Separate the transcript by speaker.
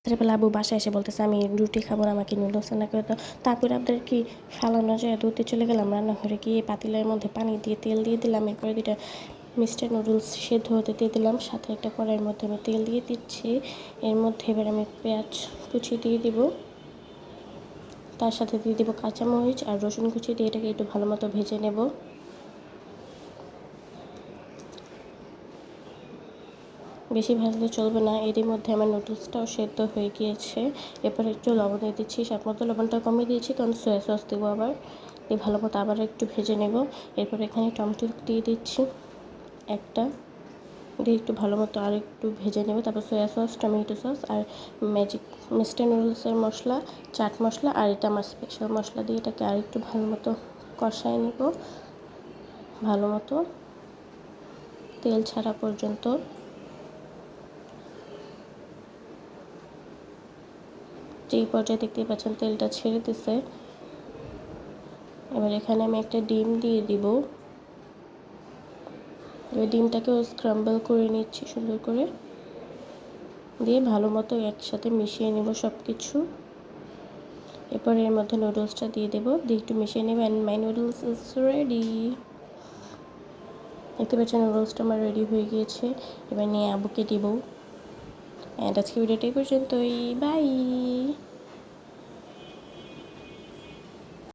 Speaker 1: রাত্রেবেলা আবু বাসায় এসে বলতেছে আমি রুটি খাবো না, আমাকে নুডলস রান্না করে দাও। তারপরে আপনাদের কি ফালানো যায়, ধুতে চলে গেলাম রান্নাঘরে, গিয়ে পাতিলের মধ্যে পানি দিয়ে তেল দিয়ে দিলাম। এরপরে দুইটা মিস্টার নুডলস সেদ্ধ হতে দিয়ে দিলাম, সাথে একটা কড়াইয়ের মধ্যে আমি তেল দিয়ে দিচ্ছি। এর মধ্যে এবার আমি পেঁয়াজ কুচি দিয়ে দিব, তার সাথে দিয়ে দেবো কাঁচামরিচ আর রসুন কুচি দিয়ে এটাকে একটু ভালো মতো ভেজে নেব। বেশি ভাজলে চলবে না। এরই মধ্যে আমার নুডলসটাও সেদ্ধ হয়ে গিয়েছে। এরপর একটু লবণ দিয়ে দিচ্ছি, স্বাদ মতো লবণটা কমিয়ে দিয়েছি কারণ সয়া সস দেবো আবার। দিয়ে ভালো মতো আবার একটু ভেজে নেব। এরপর এখানে টমেটো দিয়ে দিচ্ছি একটা, দিয়ে একটু ভালো মতো আর একটু ভেজে নেব। তারপর সয়া সস, টমেটো সস আর ম্যাজিক মিস্টার নুডলসের মশলা, চাট মশলা আর এটা আমার স্পেশাল মশলা দিয়ে এটাকে আর একটু ভালো মতো কষায় নেব, ভালো মতো তেল ছাড়া পর্যন্ত। যেই পর্যায়ে দেখতেই পাচ্ছেন তেলটা ছেড়ে দিছে। এবার এখানে আমি একটা ডিম দিয়ে দিব। এবার ডিমটাকেও স্ক্রাম্বল করে নিচ্ছি সুন্দর করে, দিয়ে ভালো মতো একসাথে মিশিয়ে নেব সব কিছু। এরপর এর মধ্যে নুডলসটা দিয়ে দেবো, দিয়ে একটু মিশিয়ে নেব। And my noodles is ready. দেখতে পাচ্ছেন নুডলসটা আমার রেডি হয়ে গিয়েছে। এবার নিয়ে আবুকে দিব। অ্যান্ড আজকে ভিডিওটা এই পর্যন্তই, বাই।